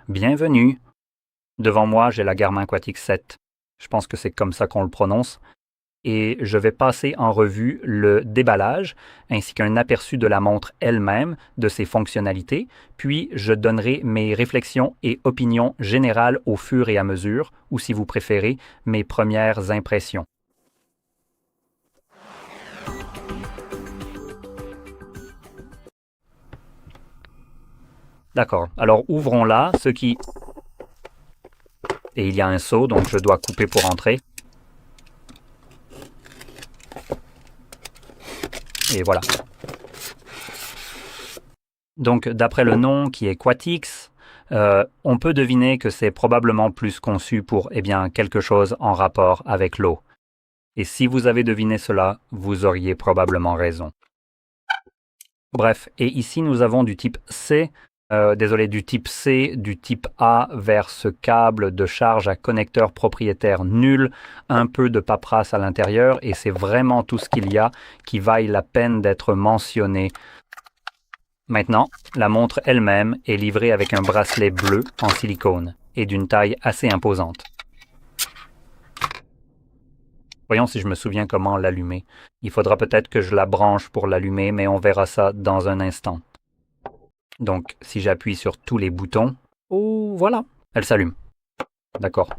Bienvenue! Devant moi, j'ai la Garmin Aquatic 7. Je pense que c'est comme ça qu'on le prononce. Et je vais passer en revue le déballage ainsi qu'un aperçu de la montre elle-même, de ses fonctionnalités, puis je donnerai mes réflexions et opinions générales au fur et à mesure, ou si vous préférez, mes premières impressions. D'accord, alors ouvrons-la, Et il y a un seau, donc je dois couper pour entrer. Et voilà. Donc, d'après le nom qui est Quatix, on peut deviner que c'est probablement plus conçu pour quelque chose en rapport avec l'eau. Et si vous avez deviné cela, vous auriez probablement raison. Bref, et ici nous avons du type C, du type C, du type A vers ce câble de charge à connecteur propriétaire nul, un peu de paperasse à l'intérieur, et c'est vraiment tout ce qu'il y a qui vaille la peine d'être mentionné. Maintenant, la montre elle-même est livrée avec un bracelet bleu en silicone et d'une taille assez imposante. Voyons si je me souviens comment l'allumer. Il faudra peut-être que je la branche pour l'allumer, mais on verra ça dans un instant. Donc, si j'appuie sur tous les boutons, oh voilà, elle s'allume. D'accord.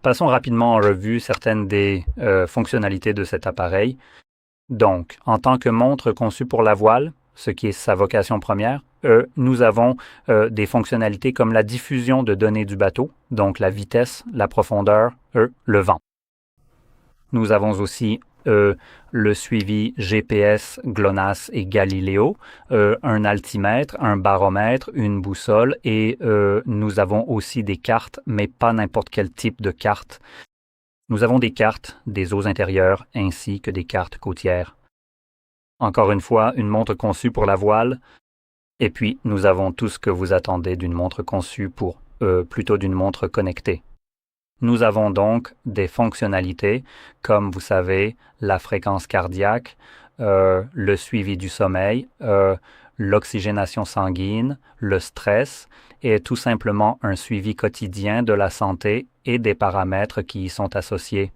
Passons rapidement en revue certaines des fonctionnalités de cet appareil. Donc, en tant que montre conçue pour la voile, ce qui est sa vocation première, nous avons des fonctionnalités comme la diffusion de données du bateau, donc la vitesse, la profondeur, le vent. Nous avons aussi le suivi GPS, GLONASS et Galileo, un altimètre, un baromètre, une boussole et nous avons aussi des cartes, mais pas n'importe quel type de carte. Nous avons des cartes des eaux intérieures ainsi que des cartes côtières. Encore une fois, une montre conçue pour la voile. Et puis, nous avons tout ce que vous attendez d'une montre conçue pour, plutôt d'une montre connectée. Nous avons donc des fonctionnalités comme, vous savez, la fréquence cardiaque, le suivi du sommeil, l'oxygénation sanguine, le stress et tout simplement un suivi quotidien de la santé et des paramètres qui y sont associés.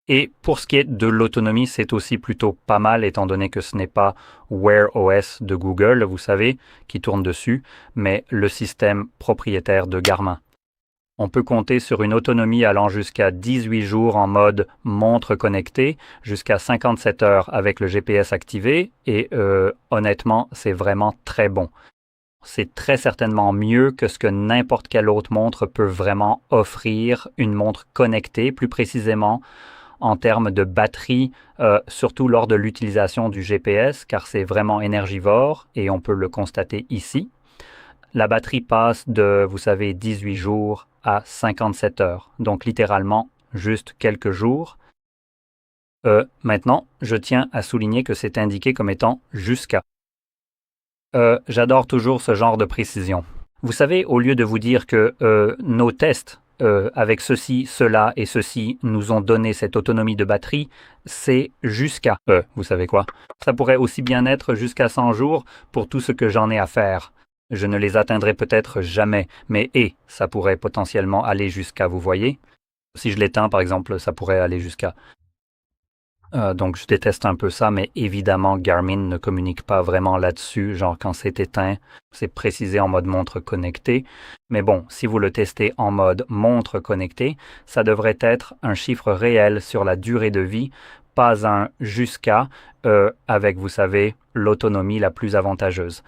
Et pour ce qui est de l'autonomie, c'est aussi plutôt pas mal étant donné que ce n'est pas Wear OS de Google, vous savez, qui tourne dessus, mais le système propriétaire de Garmin. On peut compter sur une autonomie allant jusqu'à 18 jours en mode montre connectée, jusqu'à 57 heures avec le GPS activé, et honnêtement, c'est vraiment très bon. C'est très certainement mieux que ce que n'importe quelle autre montre peut vraiment offrir, une montre connectée plus précisément, en termes de batterie, surtout lors de l'utilisation du GPS, car c'est vraiment énergivore et on peut le constater ici. La batterie passe de, vous savez, 18 jours à 57 heures, donc littéralement juste quelques jours. Maintenant, je tiens à souligner que c'est indiqué comme étant jusqu'à. J'adore toujours ce genre de précision. Vous savez, au lieu de vous dire que nos tests avec ceci, cela et ceci nous ont donné cette autonomie de batterie, c'est jusqu'à, vous savez quoi, ça pourrait aussi bien être jusqu'à 100 jours pour tout ce que j'en ai à faire. Je ne les atteindrai peut-être jamais, mais ça pourrait potentiellement aller jusqu'à, vous voyez. Si je l'éteins, par exemple, ça pourrait aller jusqu'à. Donc je déteste un peu ça, mais évidemment Garmin ne communique pas vraiment là-dessus, genre quand c'est éteint, c'est précisé en mode montre connectée. Mais bon, si vous le testez en mode montre connectée, ça devrait être un chiffre réel sur la durée de vie, pas un jusqu'à, avec, vous savez, l'autonomie la plus avantageuse.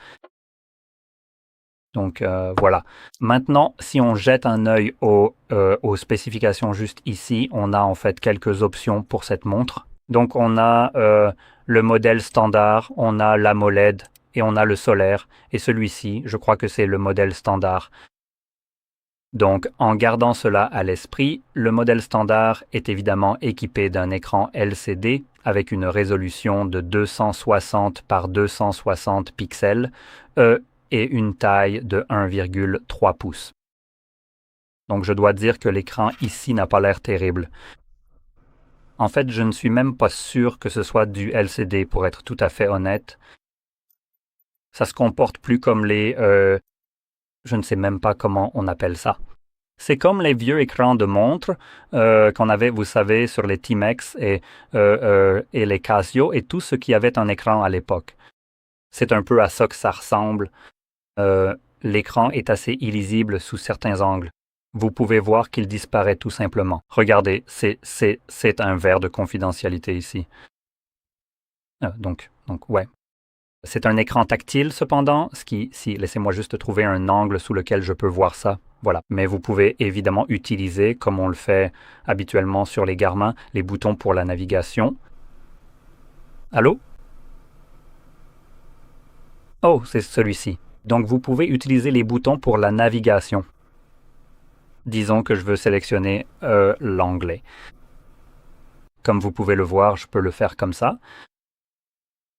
Donc voilà. Maintenant, si on jette un œil aux spécifications juste ici, on a en fait quelques options pour cette montre. Donc on a le modèle standard, on a l'AMOLED et on a le solaire. Et celui-ci, je crois que c'est le modèle standard. Donc en gardant cela à l'esprit, le modèle standard est évidemment équipé d'un écran LCD avec une résolution de 260 par 260 pixels et une taille de 1,3 pouces. Donc je dois dire que l'écran ici n'a pas l'air terrible. En fait, je ne suis même pas sûr que ce soit du LCD, pour être tout à fait honnête. Ça se comporte plus comme les Je ne sais même pas comment on appelle ça. C'est comme les vieux écrans de montre qu'on avait, vous savez, sur les Timex et les Casio et tout ce qui avait un écran à l'époque. C'est un peu à ça que ça ressemble. L'écran est assez illisible sous certains angles. Vous pouvez voir qu'il disparaît tout simplement. Regardez, c'est un verre de confidentialité ici. Donc, ouais. C'est un écran tactile cependant, laissez-moi juste trouver un angle sous lequel je peux voir ça. Voilà. Mais vous pouvez évidemment utiliser, comme on le fait habituellement sur les Garmin, les boutons pour la navigation. Allô? Oh, c'est celui-ci. Donc vous pouvez utiliser les boutons pour la navigation. Disons que je veux sélectionner l'anglais. Comme vous pouvez le voir, je peux le faire comme ça.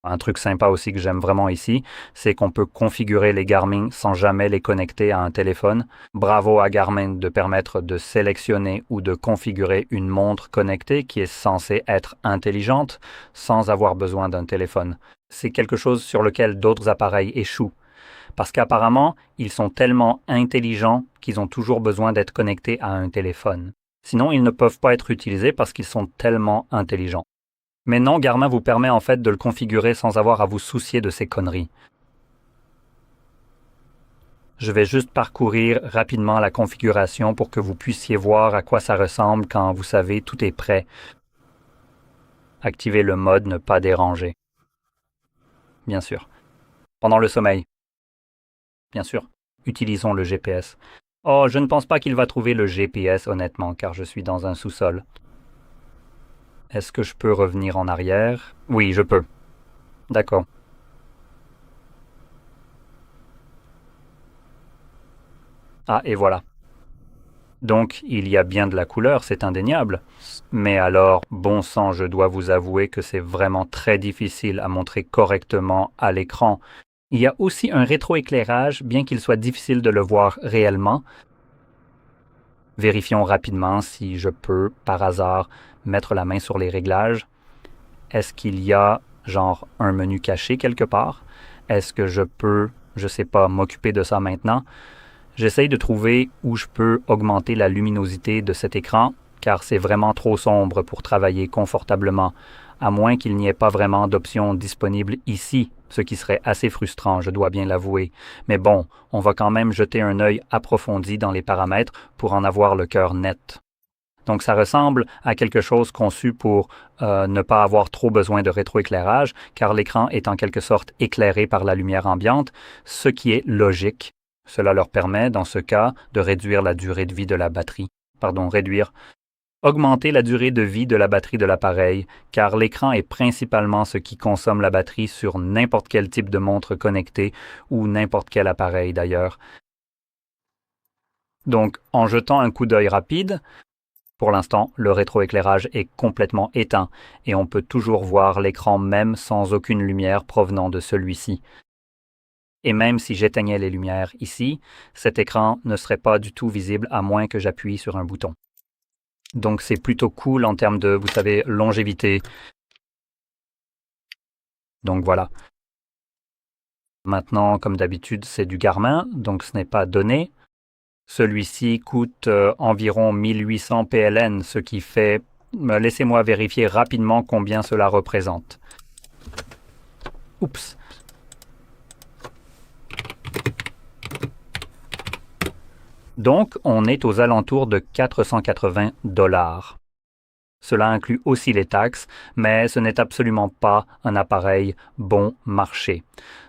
Un truc sympa aussi que j'aime vraiment ici, c'est qu'on peut configurer les Garmin sans jamais les connecter à un téléphone. Bravo à Garmin de permettre de sélectionner ou de configurer une montre connectée qui est censée être intelligente sans avoir besoin d'un téléphone. C'est quelque chose sur lequel d'autres appareils échouent. Parce qu'apparemment, ils sont tellement intelligents qu'ils ont toujours besoin d'être connectés à un téléphone. Sinon, ils ne peuvent pas être utilisés parce qu'ils sont tellement intelligents. Mais non, Garmin vous permet en fait de le configurer sans avoir à vous soucier de ces conneries. Je vais juste parcourir rapidement la configuration pour que vous puissiez voir à quoi ça ressemble quand vous savez tout est prêt. Activez le mode ne pas déranger. Bien sûr. Pendant le sommeil. Bien sûr. Utilisons le GPS. Oh, je ne pense pas qu'il va trouver le GPS honnêtement, car je suis dans un sous-sol. Est-ce que je peux revenir en arrière? Oui, je peux. D'accord. Ah, et voilà. Donc, il y a bien de la couleur, c'est indéniable. Mais alors, bon sang, je dois vous avouer que c'est vraiment très difficile à montrer correctement à l'écran. Il y a aussi un rétroéclairage, bien qu'il soit difficile de le voir réellement. Vérifions rapidement si je peux, par hasard, mettre la main sur les réglages. Est-ce qu'il y a, genre, un menu caché quelque part? Est-ce que je peux, je sais pas, m'occuper de ça maintenant? J'essaye de trouver où je peux augmenter la luminosité de cet écran, car c'est vraiment trop sombre pour travailler confortablement, à moins qu'il n'y ait pas vraiment d'option disponible ici, ce qui serait assez frustrant, je dois bien l'avouer. Mais bon, on va quand même jeter un œil approfondi dans les paramètres pour en avoir le cœur net. Donc ça ressemble à quelque chose conçu pour ne pas avoir trop besoin de rétroéclairage, car l'écran est en quelque sorte éclairé par la lumière ambiante, ce qui est logique. Cela leur permet, dans ce cas, de réduire la durée de vie de la batterie. Augmenter la durée de vie de la batterie de l'appareil, car l'écran est principalement ce qui consomme la batterie sur n'importe quel type de montre connectée ou n'importe quel appareil d'ailleurs. Donc, en jetant un coup d'œil rapide, pour l'instant, le rétroéclairage est complètement éteint et on peut toujours voir l'écran même sans aucune lumière provenant de celui-ci. Et même si j'éteignais les lumières ici, cet écran ne serait pas du tout visible à moins que j'appuie sur un bouton. Donc c'est plutôt cool en termes de, vous savez, longévité. Donc voilà. Maintenant, comme d'habitude, c'est du Garmin, donc ce n'est pas donné. Celui-ci coûte environ 1800 PLN, ce qui fait... Laissez-moi vérifier rapidement combien cela représente. Oups. Donc, on est aux alentours de 480 $. Cela inclut aussi les taxes, mais ce n'est absolument pas un appareil bon marché.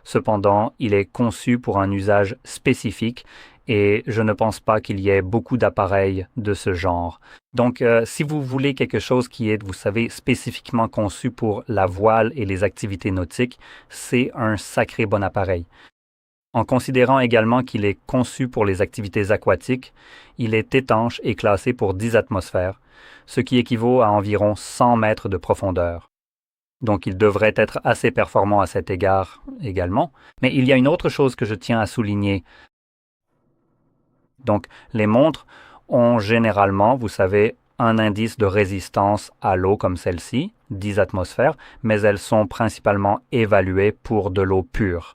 Cependant, il est conçu pour un usage spécifique et je ne pense pas qu'il y ait beaucoup d'appareils de ce genre. Donc, si vous voulez quelque chose qui est, vous savez, spécifiquement conçu pour la voile et les activités nautiques, c'est un sacré bon appareil. En considérant également qu'il est conçu pour les activités aquatiques, il est étanche et classé pour 10 atmosphères, ce qui équivaut à environ 100 mètres de profondeur. Donc il devrait être assez performant à cet égard également. Mais il y a une autre chose que je tiens à souligner. Donc les montres ont généralement, vous savez, un indice de résistance à l'eau comme celle-ci, 10 atmosphères, mais elles sont principalement évaluées pour de l'eau pure.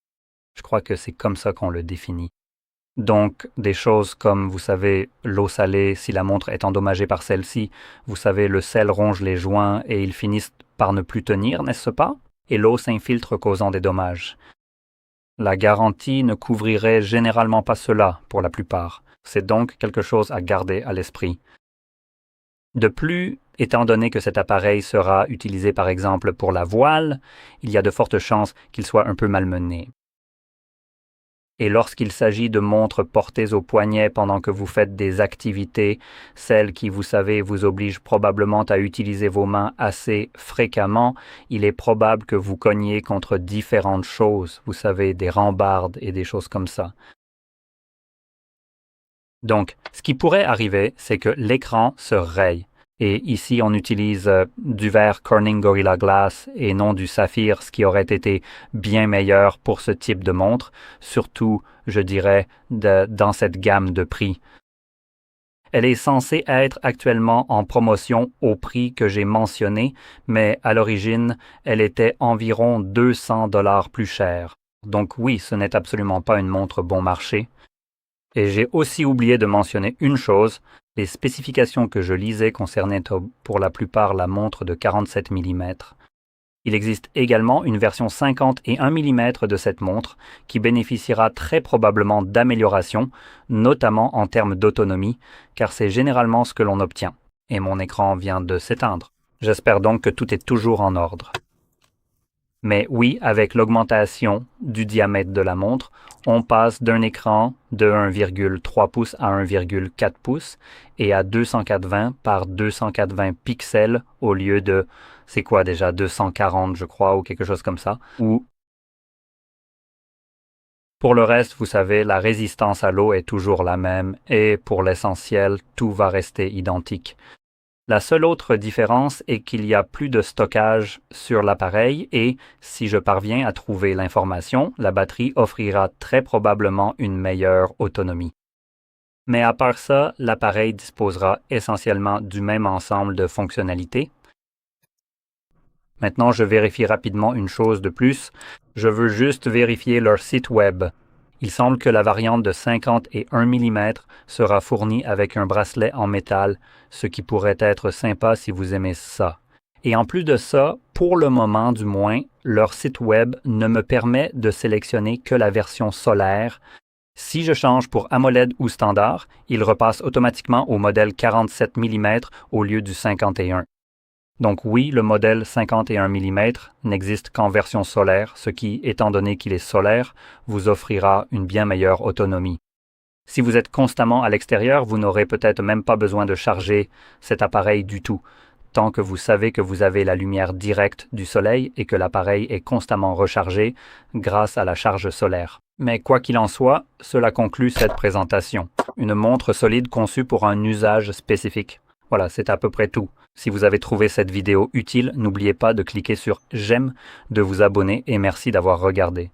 Je crois que c'est comme ça qu'on le définit. Donc, des choses comme, vous savez, l'eau salée, si la montre est endommagée par celle-ci, vous savez, le sel ronge les joints et ils finissent par ne plus tenir, n'est-ce pas? Et l'eau s'infiltre causant des dommages. La garantie ne couvrirait généralement pas cela pour la plupart. C'est donc quelque chose à garder à l'esprit. De plus, étant donné que cet appareil sera utilisé par exemple pour la voile, il y a de fortes chances qu'il soit un peu malmené. Et lorsqu'il s'agit de montres portées au poignet pendant que vous faites des activités, celles qui, vous savez, vous obligent probablement à utiliser vos mains assez fréquemment, il est probable que vous cogniez contre différentes choses, vous savez, des rambardes et des choses comme ça. Donc, ce qui pourrait arriver, c'est que l'écran se raye. Et ici, on utilise du verre Corning Gorilla Glass et non du saphir, ce qui aurait été bien meilleur pour ce type de montre, surtout, je dirais, dans cette gamme de prix. Elle est censée être actuellement en promotion au prix que j'ai mentionné, mais à l'origine, elle était environ 200 $ plus chère. Donc oui, ce n'est absolument pas une montre bon marché. Et j'ai aussi oublié de mentionner une chose, les spécifications que je lisais concernaient pour la plupart la montre de 47 mm. Il existe également une version 51 mm de cette montre qui bénéficiera très probablement d'améliorations, notamment en termes d'autonomie, car c'est généralement ce que l'on obtient. Et mon écran vient de s'éteindre. J'espère donc que tout est toujours en ordre. Mais oui, avec l'augmentation du diamètre de la montre, on passe d'un écran de 1,3 pouces à 1,4 pouces et à 280 par 280 pixels au lieu de, c'est quoi déjà, 240 je crois ou quelque chose comme ça. Ou pour le reste, vous savez, la résistance à l'eau est toujours la même et pour l'essentiel, tout va rester identique. La seule autre différence est qu'il y a plus de stockage sur l'appareil et, si je parviens à trouver l'information, la batterie offrira très probablement une meilleure autonomie. Mais à part ça, l'appareil disposera essentiellement du même ensemble de fonctionnalités. Maintenant, je vérifie rapidement une chose de plus. Je veux juste vérifier leur site web. Il semble que la variante de 51 mm sera fournie avec un bracelet en métal, ce qui pourrait être sympa si vous aimez ça. Et en plus de ça, pour le moment du moins, leur site web ne me permet de sélectionner que la version solaire. Si je change pour AMOLED ou standard, il repasse automatiquement au modèle 47 mm au lieu du 51. Donc oui, le modèle 51 mm n'existe qu'en version solaire, ce qui, étant donné qu'il est solaire, vous offrira une bien meilleure autonomie. Si vous êtes constamment à l'extérieur, vous n'aurez peut-être même pas besoin de charger cet appareil du tout, tant que vous savez que vous avez la lumière directe du soleil et que l'appareil est constamment rechargé grâce à la charge solaire. Mais quoi qu'il en soit, cela conclut cette présentation. Une montre solide conçue pour un usage spécifique. Voilà, c'est à peu près tout. Si vous avez trouvé cette vidéo utile, n'oubliez pas de cliquer sur « J'aime », de vous abonner et merci d'avoir regardé.